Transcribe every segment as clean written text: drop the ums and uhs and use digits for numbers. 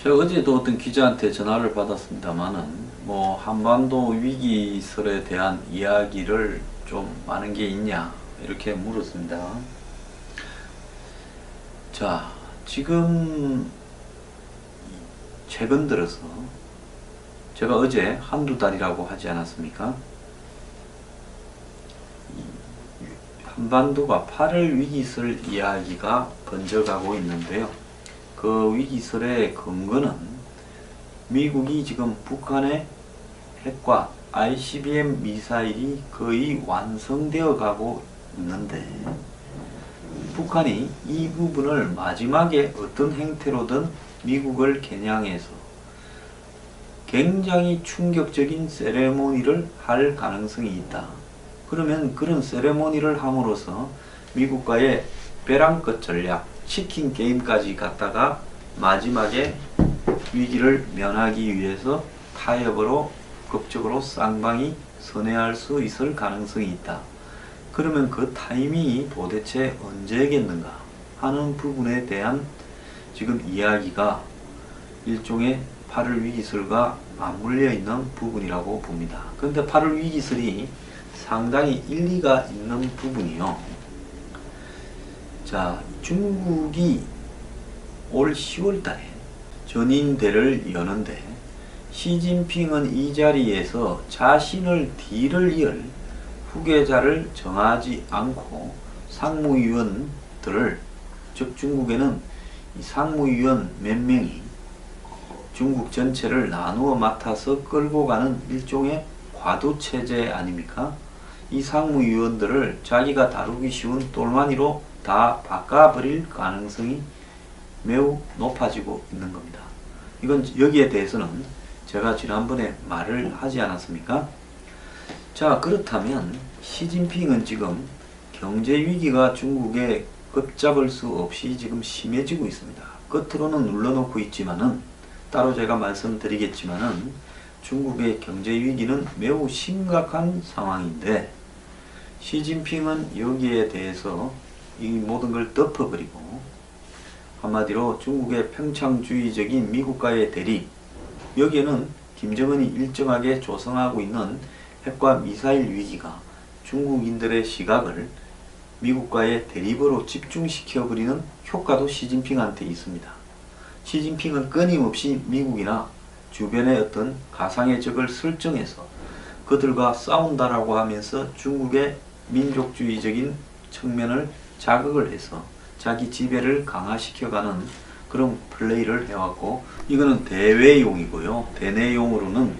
제가 어제도 어떤 기자한테 전화를 받았습니다만은 한반도 위기설에 대한 이야기를 좀 많은 게 있냐 이렇게 물었습니다. 자, 지금 최근 들어서 제가 어제 한두 달이라고 하지 않았습니까? 한반도가 8월 위기설 이야기가 번져가고 있는데요. 그 위기설의 근거는 미국이 지금 북한의 핵과 ICBM 미사일이 거의 완성되어 가고 있는데 북한이 이 부분을 마지막에 어떤 행태로든 미국을 겨냥해서 굉장히 충격적인 세레모니를 할 가능성이 있다. 그러면 그런 세레모니를 함으로써 미국과의 벼랑 끝 전략, 치킨 게임까지 갔다가 마지막에 위기를 면하기 위해서 타협으로 극적으로 쌍방이 선회할 수 있을 가능성이 있다. 그러면 그 타이밍이 도대체 언제겠는가 하는 부분에 대한 지금 이야기가 일종의 8월 위기설과 맞물려 있는 부분이라고 봅니다. 그런데 8월 위기설이 상당히 일리가 있는 부분이요. 자, 중국이 올 10월 달에 전인대를 여는데 시진핑은 이 자리에서 자신을 뒤를 이을 후계자를 정하지 않고 상무위원들을, 즉 중국에는 이 상무위원 몇 명이 중국 전체를 나누어 맡아서 끌고 가는 일종의 과도체제 아닙니까? 이 상무위원들을 자기가 다루기 쉬운 똘마니로 다 바꿔버릴 가능성이 매우 높아지고 있는 겁니다. 이건 여기에 대해서는 제가 지난번에 말을 하지 않았습니까? 자, 그렇다면 시진핑은 지금 경제위기가 중국에 걷잡을 수 없이 지금 심해지고 있습니다. 겉으로는 눌러놓고 있지만은 따로 제가 말씀드리겠지만은 중국의 경제위기는 매우 심각한 상황인데 시진핑은 여기에 대해서 이 모든 걸 덮어버리고 한마디로 중국의 평창주의적인 미국과의 대립, 여기에는 김정은이 일정하게 조성하고 있는 핵과 미사일 위기가 중국인들의 시각을 미국과의 대립으로 집중시켜버리는 효과도 시진핑한테 있습니다. 시진핑은 끊임없이 미국이나 주변의 어떤 가상의 적을 설정해서 그들과 싸운다라고 하면서 중국의 민족주의적인 측면을 자극을 해서 자기 지배를 강화시켜가는 그런 플레이를 해왔고, 이거는 대외용이고요. 대내용으로는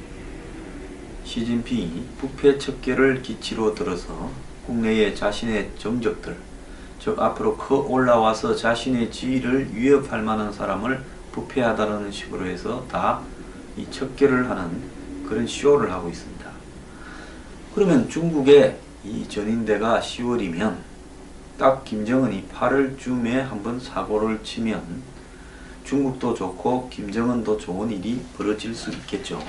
시진핑이 부패 척결을 기치로 들어서 국내의 자신의 정적들, 즉 앞으로 커 올라와서 자신의 지위를 위협할 만한 사람을 부패하다는 식으로 해서 다 이 척결을 하는 그런 쇼를 하고 있습니다. 그러면 중국의 이 전인대가 10월이면 딱 김정은이 8월쯤에 한번 사고를 치면 중국도 좋고 김정은도 좋은 일이 벌어질 수 있겠죠.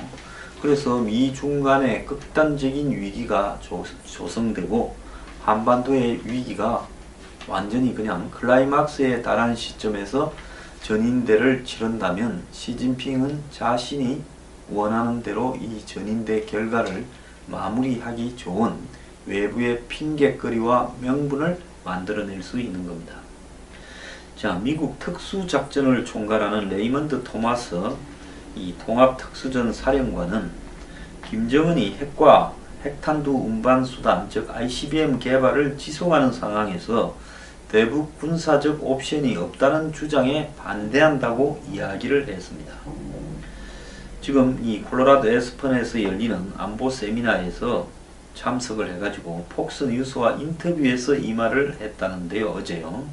그래서 미중 간의 극단적인 위기가 조성되고 한반도의 위기가 완전히 그냥 클라이막스에 달한 시점에서 전인대를 치른다면 시진핑은 자신이 원하는 대로 이 전인대 결과를 마무리하기 좋은 외부의 핑계거리와 명분을 만들어낼 수 있는 겁니다. 자, 미국 특수작전을 총괄하는 레이먼드 토마스 이 통합특수전 사령관은 김정은이 핵과 핵탄두 운반수단, 즉 ICBM 개발을 지속하는 상황에서 대북 군사적 옵션이 없다는 주장에 반대한다고 이야기를 했습니다. 지금 이 콜로라도 에스펀에서 열리는 안보 세미나에서 참석을 해가지고 폭스뉴스와 인터뷰에서 이 말을 했다는데요. 어제요.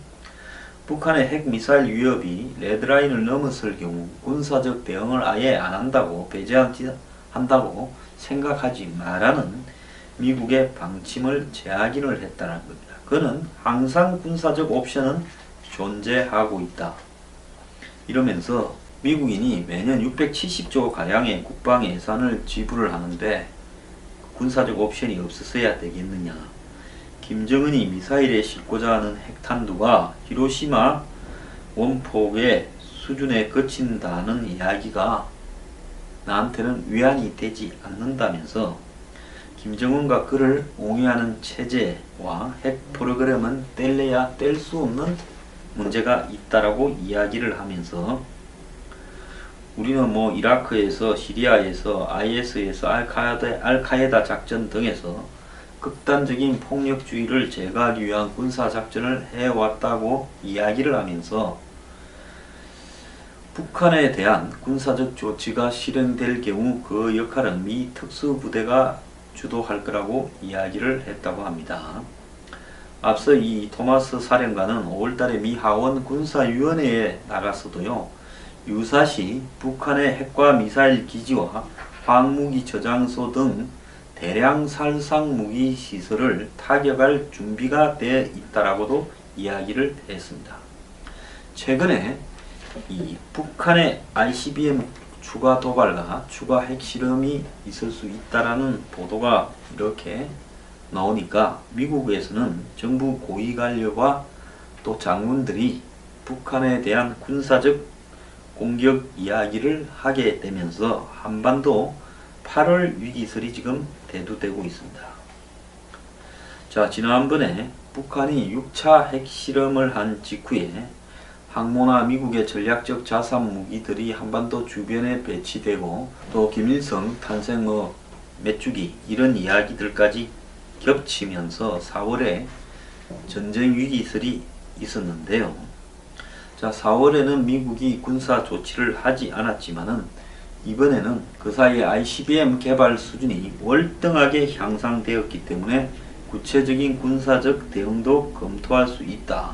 북한의 핵미사일 위협이 레드라인을 넘었을 경우 군사적 대응을 아예 안 한다고, 배제한다고 생각하지 마라는 미국의 방침을 재확인을 했다는 겁니다. 그는 항상 군사적 옵션은 존재하고 있다. 이러면서 미국인이 매년 670조 가량의 국방 예산을 지불을 하는데 군사적 옵션이 없었어야 되겠느냐. 김정은이 미사일에 싣고자 하는 핵탄두가 히로시마 원폭에 수준에 그친다는 이야기가 나한테는 위안이 되지 않는다면서 김정은과 그를 옹호하는 체제와 핵 프로그램은 뗄래야 뗄 수 없는 문제가 있다라고 이야기를 하면서 우리는 뭐 이라크에서 시리아에서 IS에서 알카에다 작전 등에서 극단적인 폭력주의를 제거하기 위한 군사작전을 해왔다고 이야기를 하면서 북한에 대한 군사적 조치가 실행될 경우 그 역할은 미 특수부대가 주도할 거라고 이야기를 했다고 합니다. 앞서 이 토마스 사령관은 5월달에 미 하원 군사위원회에 나가서도요, 유사시 북한의 핵과 미사일 기지와 황무기 저장소 등 대량 살상 무기 시설을 타격할 준비가 되어 있다라고도 이야기를 했습니다. 최근에 이 북한의 ICBM 추가 도발과 추가 핵실험이 있을 수 있다라는 보도가 이렇게 나오니까 미국에서는 정부 고위관료와 또 장군들이 북한에 대한 군사적 공격 이야기를 하게 되면서 한반도 8월 위기설이 지금 대두되고 있습니다. 자, 지난번에 북한이 6차 핵실험을 한 직후에 항모나 미국의 전략적 자산 무기들이 한반도 주변에 배치되고 또 김일성 탄생 메뚜기 이런 이야기들까지 겹치면서 4월에 전쟁 위기설이 있었는데요. 자, 4월에는 미국이 군사 조치를 하지 않았지만은 이번에는 그 사이에 ICBM 개발 수준이 월등하게 향상되었기 때문에 구체적인 군사적 대응도 검토할 수 있다.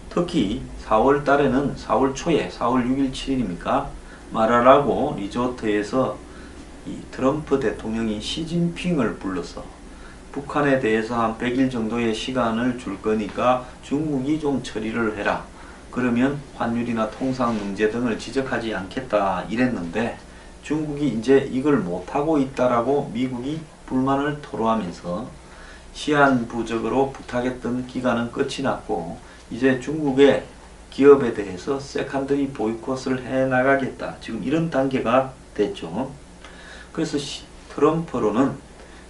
특히 4월 달에는 4월 초에 4월 6일 7일입니까? 마라라고 리조트에서 이 트럼프 대통령이 시진핑을 불러서 북한에 대해서 한 100일 정도의 시간을 줄 거니까 중국이 좀 처리를 해라. 그러면 환율이나 통상 문제 등을 지적하지 않겠다 이랬는데 중국이 이제 이걸 못하고 있다라고 미국이 불만을 토로하면서 시한부적으로 부탁했던 기간은 끝이 났고 이제 중국의 기업에 대해서 세컨더리 보이콧을 해나가겠다. 지금 이런 단계가 됐죠. 그래서 트럼프로는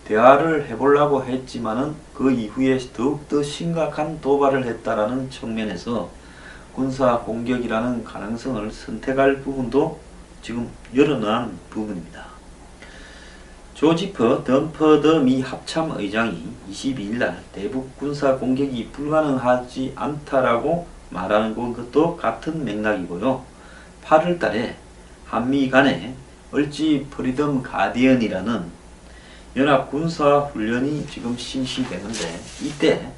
대화를 해보려고 했지만은 그 이후에 더욱더 심각한 도발을 했다라는 측면에서 군사 공격이라는 가능성을 선택할 부분도 지금 열어놓은 부분입니다. 조지퍼 덤퍼더 미 합참의장이 22일날 대북 군사 공격이 불가능하지 않다라고 말하는 것도 같은 맥락이고요. 8월달에 한미 간에 얼지 프리덤 가디언이라는 연합 군사 훈련이 지금 실시되는데 이때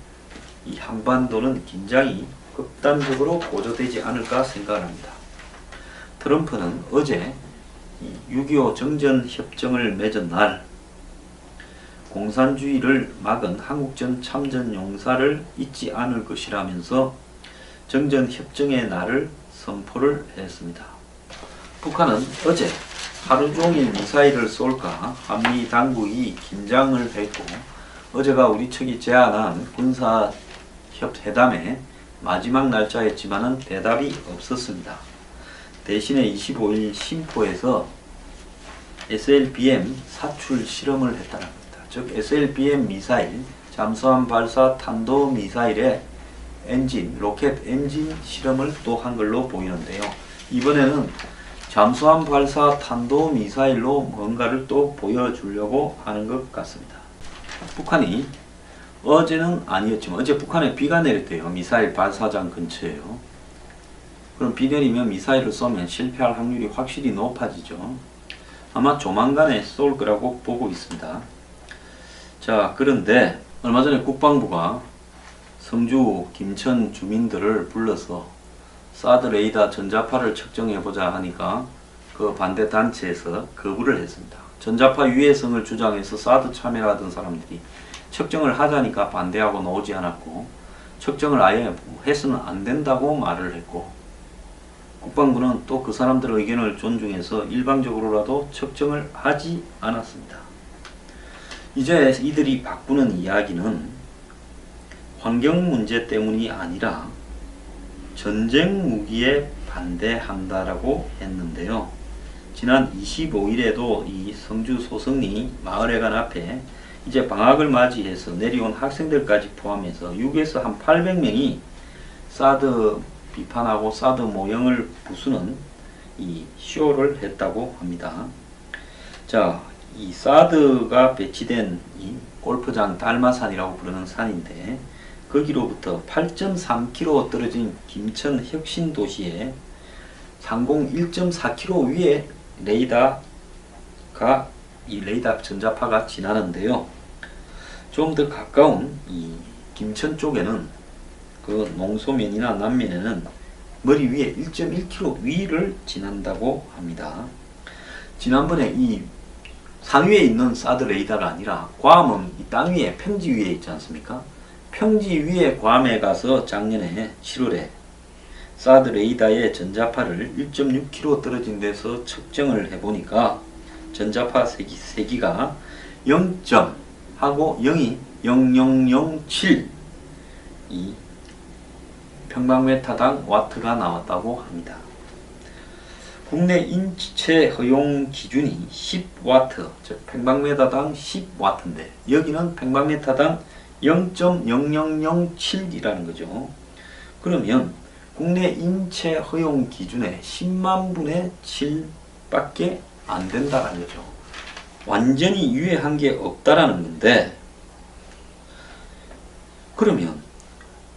이 한반도는 긴장이 극단적으로 고조되지 않을까 생각합니다. 트럼프는 어제 6.25 정전협정을 맺은 날 공산주의를 막은 한국전 참전 용사를 잊지 않을 것이라면서 정전협정의 날을 선포를 했습니다. 북한은 어제 하루 종일 미사일을 쏠까 한미 당국이 긴장을 했고 어제가 우리 측이 제안한 군사회담의 마지막 날짜였지만은 대답이 없었습니다. 대신에 25일 심포에서 SLBM 사출 실험을 했다는 겁니다. 즉 SLBM 미사일 잠수함 발사 탄도 미사일의 엔진, 로켓 엔진 실험을 또 한 걸로 보이는데요. 이번에는 잠수함 발사 탄도 미사일로 뭔가를 또 보여주려고 하는 것 같습니다. 북한이 어제는 아니었지만 어제 북한에 비가 내렸대요. 미사일 발사장 근처에요. 그럼 비 내리면 미사일을 쏘면 실패할 확률이 확실히 높아지죠. 아마 조만간에 쏠 거라고 보고 있습니다. 자, 그런데 얼마 전에 국방부가 성주, 김천 주민들을 불러서 사드 레이더 전자파를 측정해보자 하니까 그 반대 단체에서 거부를 했습니다. 전자파 유해성을 주장해서 사드 참여하던 사람들이 측정을 하자니까 반대하고 나오지 않았고 측정을 아예 해서는 안 된다고 말을 했고 국방부는 또 그 사람들의 의견을 존중해서 일방적으로라도 측정을 하지 않았습니다. 이제 이들이 바꾸는 이야기는 환경 문제 때문이 아니라 전쟁 무기의 반대한다라고 했는데요. 지난 25일에도 이 성주 소성리 마을회관 앞에 이제 방학을 맞이해서 내려온 학생들까지 포함해서 6에서 한 800명이 사드 비판하고 사드 모형을 부수는 이 쇼를 했다고 합니다. 자, 이 사드가 배치된 이 골프장 달마산이라고 부르는 산인데 거기로부터 8.3km 떨어진 김천 혁신도시에 상공 1.4km 위에 이 레이더 전자파가 지나는데요. 좀 더 가까운 이 김천 쪽에는 그 농소면이나 남면에는 머리 위에 1.1km 위를 지난다고 합니다. 지난번에 이 산 위에 있는 사드 레이더가 아니라 괌은 이 땅 위에 평지 위에 있지 않습니까? 평지 위에 괌에 가서 작년에 7월에 사드 레이더의 전자파를 1.6km 떨어진 데서 측정을 해보니까 전자파 세기가 0점 하고 0이 0007 이 평방메타당 와트가 나왔다고 합니다. 국내 인체 허용 기준이 10와트, 즉 평방메타당 10와트인데 여기는 평방메타당 0.0007이라는 거죠. 그러면 국내 인체 허용 기준의 10만 분의 7밖에 안 된다는 거죠. 완전히 유해한 게 없다라는 건데, 그러면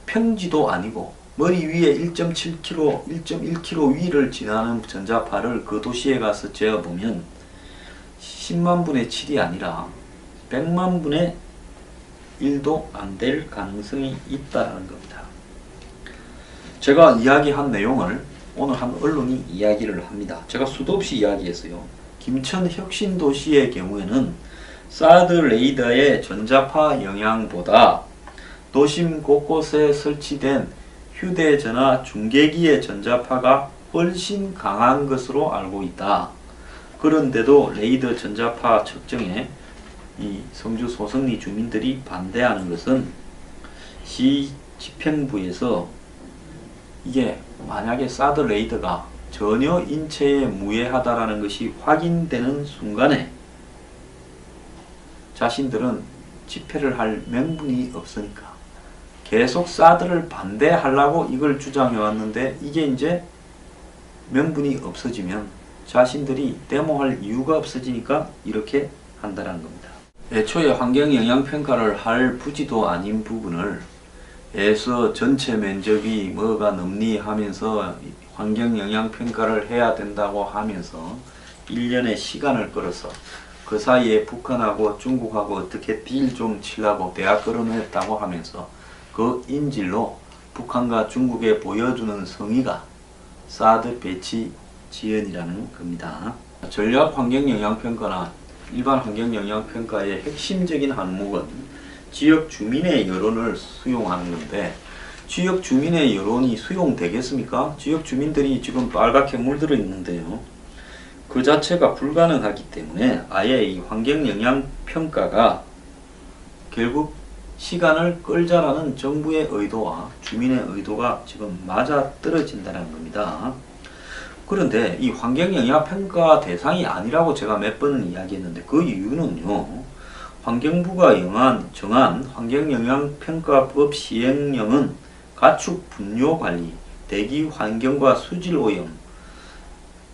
평지도 아니고 머리 위에 1.7km, 1.1km 위를 지나는 전자파를 그 도시에 가서 재어보면 10만 분의 7이 아니라 100만 분의 1도 안 될 가능성이 있다는 겁니다. 제가 이야기한 내용을 오늘 한 언론이 이야기를 합니다. 제가 수도 없이 이야기했어요. 김천 혁신도시의 경우에는 사드 레이더의 전자파 영향보다 도심 곳곳에 설치된 휴대전화 중계기의 전자파가 훨씬 강한 것으로 알고 있다. 그런데도 레이더 전자파 측정에 이 성주 소성리 주민들이 반대하는 것은 시 집행부에서 이게 만약에 사드 레이더가 전혀 인체에 무해하다라는 것이 확인되는 순간에 자신들은 집회를 할 명분이 없으니까 계속 사드를 반대하려고 이걸 주장해 왔는데 이게 이제 명분이 없어지면 자신들이 데모할 이유가 없어지니까 이렇게 한다는 겁니다. 애초에 환경영향평가를 할 부지도 아닌 부분을 에서 전체 면적이 뭐가 넘니 하면서 환경영향평가를 해야 된다고 하면서 1년의 시간을 끌어서 그 사이에 북한하고 중국하고 어떻게 딜 좀 치려고 대학 끌어냈다고 하면서 그 인질로 북한과 중국에 보여주는 성의가 사드 배치 지연이라는 겁니다. 전략 환경영향평가나 일반 환경영향평가의 핵심적인 항목은 지역 주민의 여론을 수용하는 건데 지역 주민의 여론이 수용되겠습니까? 지역 주민들이 지금 빨갛게 물들어 있는데요. 그 자체가 불가능하기 때문에 아예 이 환경영향평가가 결국 시간을 끌자라는 정부의 의도와 주민의 의도가 지금 맞아떨어진다는 겁니다. 그런데 이 환경영향평가 대상이 아니라고 제가 몇 번은 이야기했는데 그 이유는요. 환경부가 정한 환경영향평가법 시행령은 가축 분뇨관리, 대기 환경과 수질오염,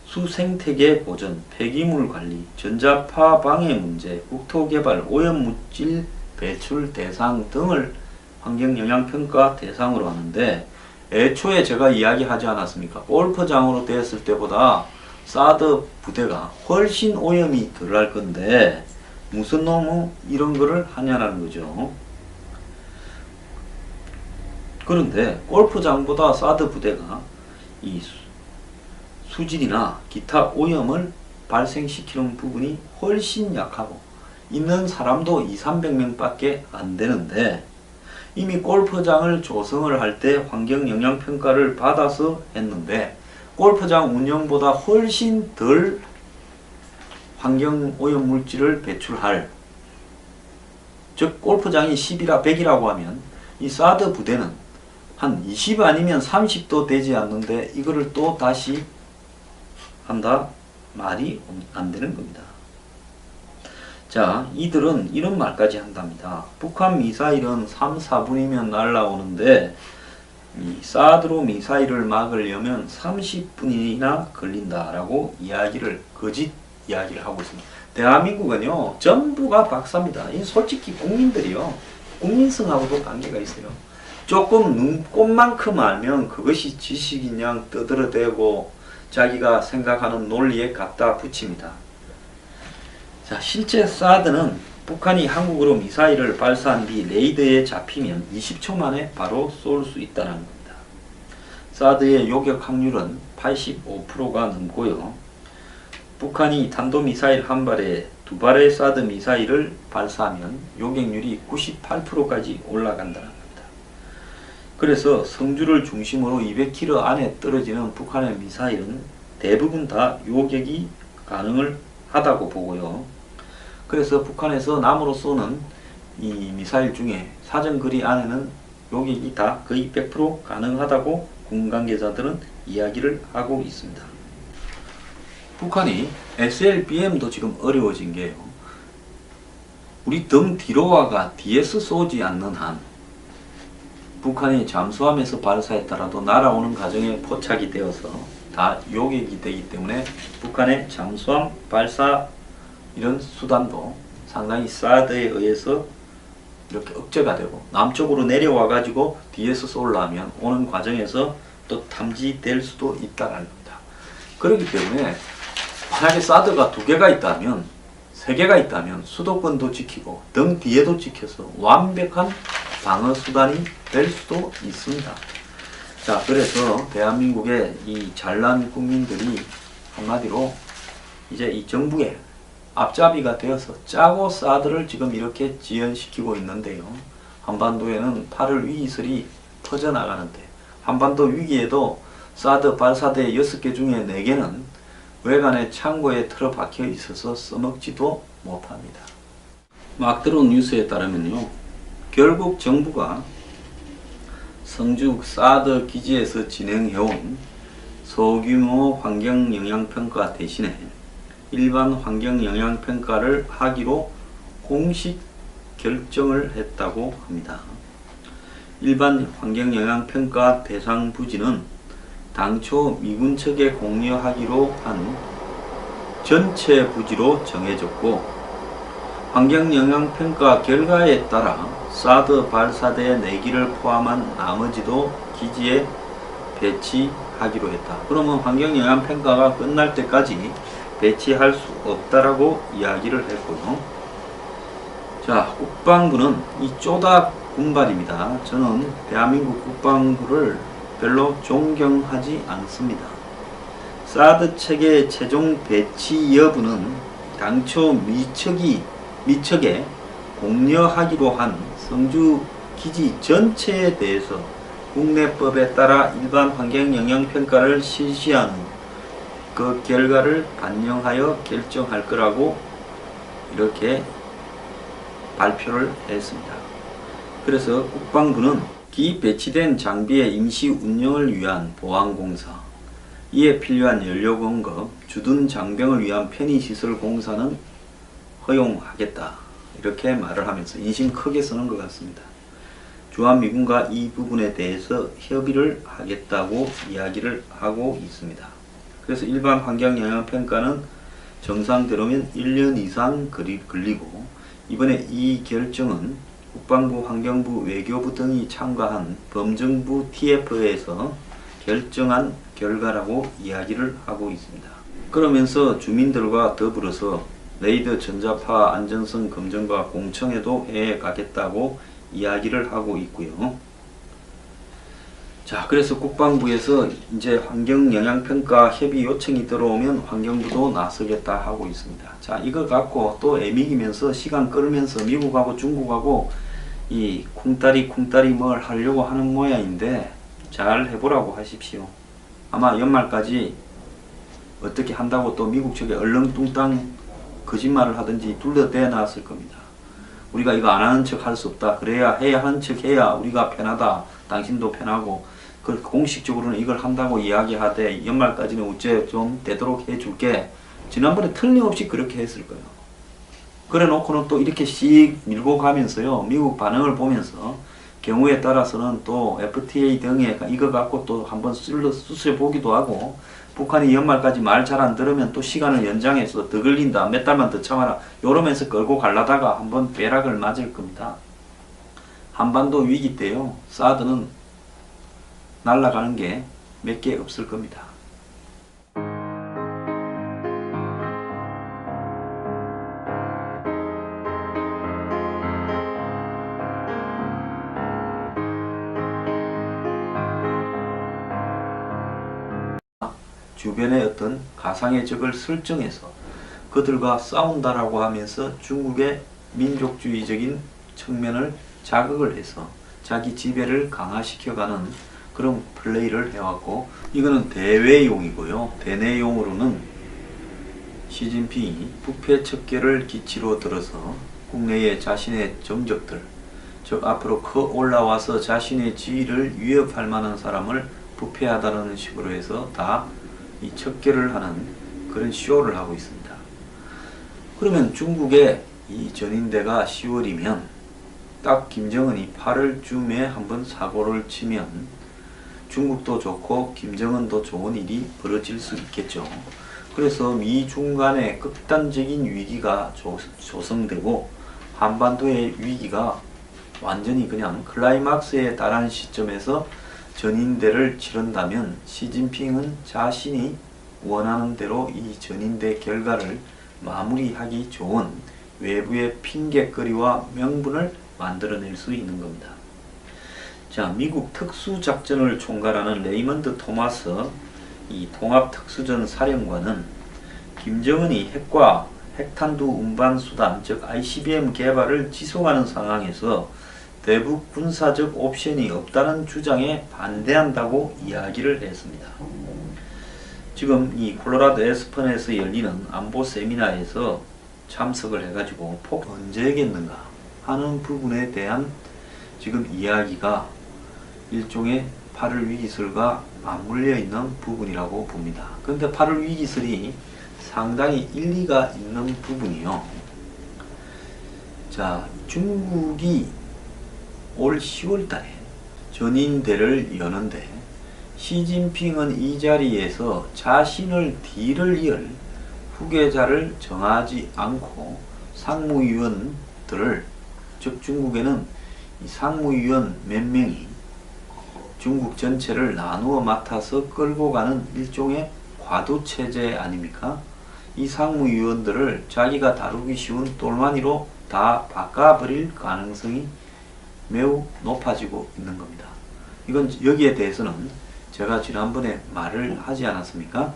수생태계 보전, 폐기물 관리, 전자파 방해 문제, 국토개발, 오염물질 배출 대상 등을 환경영향평가 대상으로 하는데 애초에 제가 이야기하지 않았습니까? 골프장으로 되었을 때보다 사드 부대가 훨씬 오염이 덜 할 건데 무슨 놈의 이런 거를 하냐라는 거죠. 그런데 골프장보다 사드 부대가 이 수질이나 기타 오염을 발생시키는 부분이 훨씬 약하고 있는 사람도 200~300명밖에 안 되는데 이미 골프장을 조성을 할 때 환경영향평가를 받아서 했는데 골프장 운영보다 훨씬 덜 환경오염물질을 배출할, 즉 골프장이 10이라 100이라고 하면 이 사드 부대는 한 20 아니면 30도 되지 않는데 이거를 또 다시 한다? 말이 안 되는 겁니다. 자, 이들은 이런 말까지 한답니다. 북한 미사일은 3, 4분이면 날아오는데 이 사드로 미사일을 막으려면 30분이나 걸린다라고 거짓 이야기를 하고 있습니다. 대한민국은요, 전부가 박사입니다. 이 솔직히 국민들이요, 국민성하고도 관계가 있어요. 조금 눈꼽만큼 알면 그것이 지식인 양 떠들어대고 자기가 생각하는 논리에 갖다 붙입니다. 자, 실제 사드는 북한이 한국으로 미사일을 발사한 뒤 레이더에 잡히면 20초 만에 바로 쏠 수 있다는 겁니다. 사드의 요격 확률은 85%가 넘고요. 북한이 탄도미사일 한 발에 두 발의 사드 미사일을 발사하면 요격률이 98%까지 올라간다는 겁니다. 그래서 성주를 중심으로 200km 안에 떨어지는 북한의 미사일은 대부분 다 요격이 가능을 하다고 보고요. 그래서 북한에서 남으로 쏘는 이 미사일 중에 사정거리 안에는 요격이 다 거의 100% 가능하다고 군 관계자들은 이야기를 하고 있습니다. 북한이 SLBM도 지금 어려워진 게요. 우리 등 뒤로와가 뒤에서 쏘지 않는 한 북한이 잠수함에서 발사했더라도 날아오는 과정에 포착이 되어서 다 요격이 되기 때문에 북한의 잠수함 발사 이런 수단도 상당히 사드에 의해서 이렇게 억제가 되고 남쪽으로 내려와 가지고 뒤에서 쏠라면 오는 과정에서 또 탐지될 수도 있다는 겁니다. 그렇기 때문에 만약에 사드가 2개가 있다면 3개가 있다면 수도권도 지키고 등 뒤에도 지켜서 완벽한 방어 수단이 될 수도 있습니다. 자, 그래서 대한민국의 이 잘난 국민들이 한마디로 이제 이 정부에 앞잡이가 되어서 짜고 사드를 지금 이렇게 지연시키고 있는데요. 한반도에는 8월 위기설이 퍼져나가는데 한반도 위기에도 사드 발사대 6개 중에 4개는 외관의 창고에 틀어박혀 있어서 써먹지도 못합니다. 막 들어온 뉴스에 따르면요, 결국 정부가 성주 사드 기지에서 진행해온 소규모 환경영향평가 대신에 일반 환경영향평가를 하기로 공식 결정을 했다고 합니다. 일반 환경영향평가 대상 부지는 당초 미군 측에 공유하기로 한 전체 부지로 정해졌고 환경영향평가 결과에 따라 사드 발사대 4기를 포함한 나머지도 기지에 배치하기로 했다. 그러면 환경영향평가가 끝날 때까지 배치할 수 없다라고 이야기를 했고요. 자, 국방부는 이 쪼다 군발입니다. 저는 대한민국 국방부를 별로 존경하지 않습니다. 사드 체계 최종 배치 여부는 당초 미척에 공여하기로 한 성주 기지 전체에 대해서 국내법에 따라 일반 환경영향평가를 실시하는 그 결과를 반영하여 결정할 거라고 이렇게 발표를 했습니다. 그래서 국방부는 기 배치된 장비의 임시 운영을 위한 보안공사, 이에 필요한 연료 공급, 주둔 장병을 위한 편의시설 공사는 허용하겠다, 이렇게 말을 하면서 인심 크게 쓰는 것 같습니다. 주한미군과 이 부분에 대해서 협의를 하겠다고 이야기를 하고 있습니다. 그래서 일반 환경영향평가는 정상대로면 1년 이상 걸리고 이번에 이 결정은 국방부, 환경부, 외교부 등이 참가한 범정부 TF에서 결정한 결과라고 이야기를 하고 있습니다. 그러면서 주민들과 더불어서 레이더 전자파 안전성 검증과 공청회도 해 가겠다고 이야기를 하고 있고요. 자, 그래서 국방부에서 이제 환경영향평가 협의 요청이 들어오면 환경부도 나서겠다 하고 있습니다. 자, 이거 갖고 또 애미기면서 시간 끌면서 미국하고 중국하고 이 쿵따리 뭘 하려고 하는 모양인데 잘 해보라고 하십시오. 아마 연말까지 어떻게 한다고 또 미국 측에 얼렁뚱땅 거짓말을 하든지 둘러대 놨을 겁니다. 우리가 이거 안 하는 척 할 수 없다. 그래야 해야 하는 척 해야 우리가 편하다. 당신도 편하고. 그 공식적으로는 이걸 한다고 이야기하되 연말까지는 어째 좀 되도록 해줄게. 지난번에 틀림없이 그렇게 했을 거예요. 그래 놓고는 또 이렇게 씩 밀고 가면서요. 미국 반응을 보면서 경우에 따라서는 또 FTA 등에 이거 갖고 또 한번 수술해 보기도 하고, 북한이 연말까지 말 잘 안 들으면 또 시간을 연장해서 더 걸린다. 몇 달만 더 참아라. 요러면서 끌고 가려다가 한번 벼락을 맞을 겁니다. 한반도 위기 때요. 사드는 날아가는 게 몇 개 없을 겁니다. 주변의 어떤 가상의 적을 설정해서 그들과 싸운다라고 하면서 중국의 민족주의적인 측면을 자극을 해서 자기 지배를 강화시켜가는 그런 플레이를 해왔고, 이거는 대외용이고요. 대내용으로는 시진핑이 부패 척결을 기치로 들어서 국내의 자신의 정적들, 즉 앞으로 커 올라와서 자신의 지위를 위협할 만한 사람을 부패하다는 식으로 해서 다 이 척결을 하는 그런 쇼를 하고 있습니다. 그러면 중국의 이 전인대가 10월이면 딱 김정은이 8월쯤에 한번 사고를 치면 중국도 좋고 김정은도 좋은 일이 벌어질 수 있겠죠. 그래서 미중 간의 극단적인 위기가 조성되고 한반도의 위기가 완전히 그냥 클라이막스에 달한 시점에서 전인대를 치른다면 시진핑은 자신이 원하는 대로 이 전인대 결과를 마무리하기 좋은 외부의 핑계거리와 명분을 만들어낼 수 있는 겁니다. 자, 미국 특수작전을 총괄하는 레이먼드 토마스 이 통합특수전 사령관은 김정은이 핵과 핵탄두 운반수단 즉 ICBM 개발을 지속하는 상황에서 대북 군사적 옵션이 없다는 주장에 반대한다고 이야기를 했습니다. 지금 이 콜로라도 에스펀에서 열리는 안보 세미나에서 참석을 해가지고 폭 언제겠는가 하는 부분에 대한 지금 이야기가 일종의 8월 위기설과 맞물려 있는 부분이라고 봅니다. 그런데 8월 위기설이 상당히 일리가 있는 부분이요. 자, 중국이 올 10월 달에 전인대를 여는데 시진핑은 이 자리에서 자신을 뒤를 이을 후계자를 정하지 않고 상무위원들을, 즉 중국에는 이 상무위원 몇 명이 중국 전체를 나누어 맡아서 끌고 가는 일종의 과도체제 아닙니까? 이 상무위원들을 자기가 다루기 쉬운 똘마니로 다 바꿔버릴 가능성이 매우 높아지고 있는 겁니다. 이건 여기에 대해서는 제가 지난번에 말을 하지 않았습니까?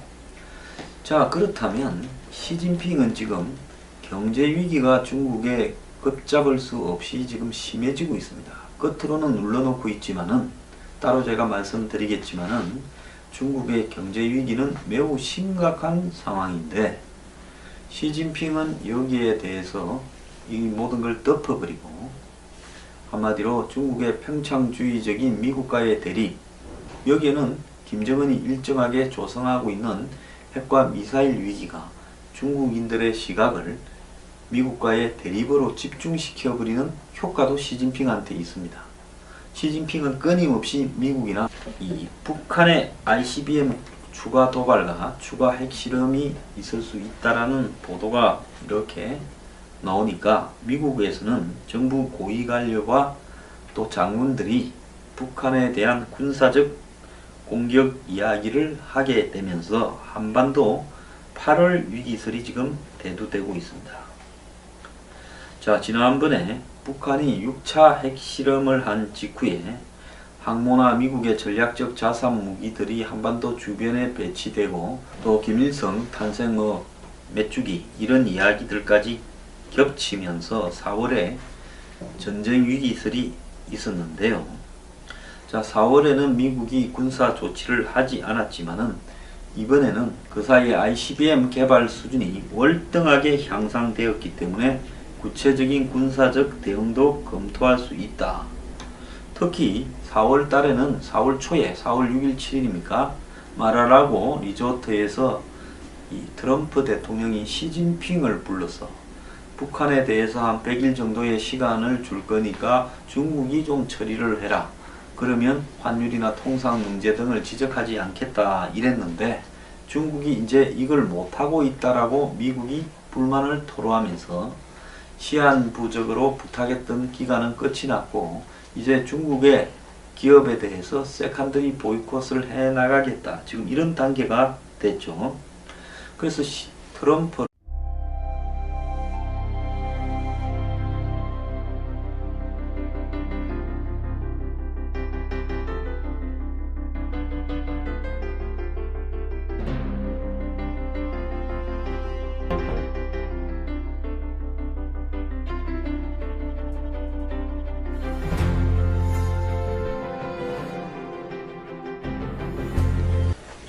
자, 그렇다면 시진핑은 지금 경제 위기가 중국에 걷잡을 수 없이 지금 심해지고 있습니다. 겉으로는 눌러놓고 있지만은 따로 제가 말씀드리겠지만은 중국의 경제 위기는 매우 심각한 상황인데 시진핑은 여기에 대해서 이 모든 걸 덮어버리고 한마디로 중국의 평창주의적인 미국과의 대립, 여기에는 김정은이 일정하게 조성하고 있는 핵과 미사일 위기가 중국인들의 시각을 미국과의 대립으로 집중시켜버리는 효과도 시진핑한테 있습니다. 시진핑은 끊임없이 미국이나 이 북한의 ICBM 추가 도발과 추가 핵실험이 있을 수 있다라는 보도가 이렇게 나오니까 미국에서는 정부 고위관료와 또 장군들이 북한에 대한 군사적 공격 이야기를 하게 되면서 한반도 8월 위기설이 지금 대두되고 있습니다. 자, 지난번에 북한이 6차 핵실험을 한 직후에 항모나 미국의 전략적 자산 무기들이 한반도 주변에 배치되고 또 김일성 탄생 몇 주기 이런 이야기들까지 겹치면서 4월에 전쟁 위기설이 있었는데요. 자, 4월에는 미국이 군사 조치를 하지 않았지만은 이번에는 그 사이에 ICBM 개발 수준이 월등하게 향상되었기 때문에 구체적인 군사적 대응도 검토할 수 있다. 특히 4월 달에는 4월 초에 4월 6일 7일입니까? 마라라고 리조트에서 이 트럼프 대통령이 시진핑을 불러서 북한에 대해서 한 100일 정도의 시간을 줄 거니까 중국이 좀 처리를 해라. 그러면 환율이나 통상 문제 등을 지적하지 않겠다 이랬는데 중국이 이제 이걸 못하고 있다라고 미국이 불만을 토로하면서 시한부적으로 부탁했던 기간은 끝이 났고 이제 중국의 기업에 대해서 세컨더리 보이콧을 해나가겠다. 지금 이런 단계가 됐죠. 그래서 트럼프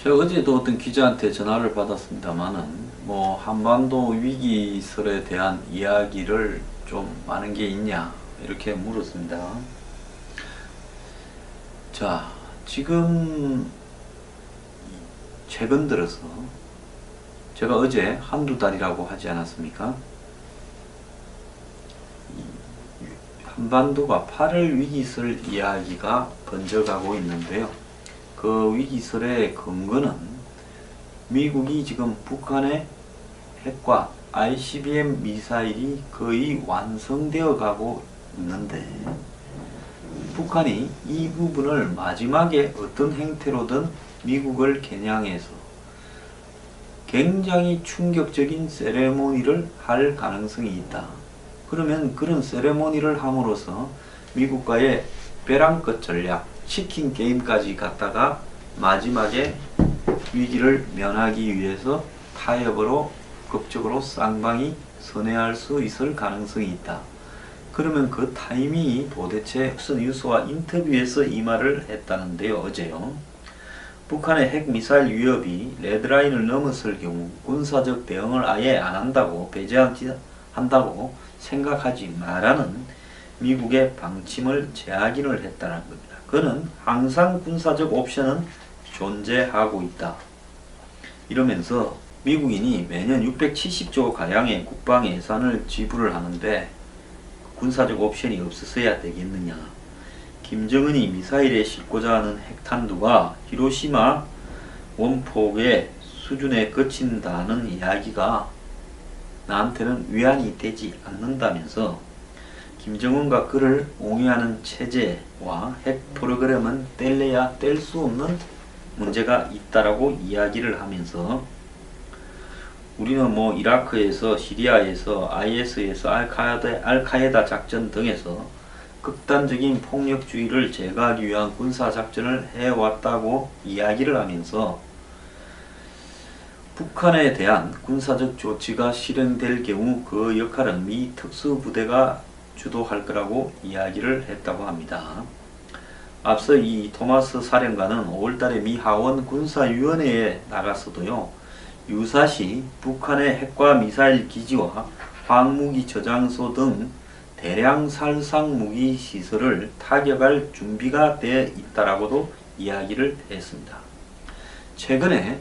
제가 어제도 어떤 기자한테 전화를 받았습니다만은 뭐 한반도 위기설에 대한 이야기를 좀 많은 게 있냐 이렇게 물었습니다. 자, 지금 최근 들어서 제가 어제 한두 달이라고 하지 않았습니까? 한반도가 8월 위기설 이야기가 번져가고 있는데요. 그 위기설의 근거는 미국이 지금 북한의 핵과 ICBM 미사일이 거의 완성되어 가고 있는데 북한이 이 부분을 마지막에 어떤 행태로든 미국을 겨냥해서 굉장히 충격적인 세레모니를 할 가능성이 있다. 그러면 그런 세레모니를 함으로써 미국과의 벼랑끝 전략, 치킨 게임까지 갔다가 마지막에 위기를 면하기 위해서 타협으로 극적으로 쌍방이 선회할 수 있을 가능성이 있다. 그러면 그 타이밍이 도대체 흑스뉴스와 인터뷰에서 이 말을 했다는데요. 어제요. 북한의 핵미사일 위협이 레드라인을 넘었을 경우 군사적 대응을 아예 안 한다고 배제한다고 생각하지 마라는 미국의 방침을 재확인을 했다는 겁니다. 그는 항상 군사적 옵션은 존재하고 있다. 이러면서 미국인이 매년 670조 가량의 국방 예산을 지불을 하는데 군사적 옵션이 없어서야 되겠느냐. 김정은이 미사일에 싣고자 하는 핵탄두가 히로시마 원폭의 수준에 그친다는 이야기가 나한테는 위안이 되지 않는다면서 김정은과 그를 옹이하는 체제와 핵 프로그램은 뗄래야 뗄 수 없는 문제가 있다라고 이야기를 하면서 우리는 뭐 이라크에서 시리아에서 IS에서 알카에다 작전 등에서 극단적인 폭력주의를 제거하기 위한 군사작전을 해왔다고 이야기를 하면서 북한에 대한 군사적 조치가 실행될 경우 그 역할은 미 특수부대가 주도할 거라고 이야기를 했다고 합니다. 앞서 이 토마스 사령관은 5월달에 미 하원 군사위원회에 나가서도요. 유사시 북한의 핵과 미사일 기지와 황무기 저장소 등 대량 살상 무기 시설을 타격할 준비가 되어 있다라고도 이야기를 했습니다. 최근에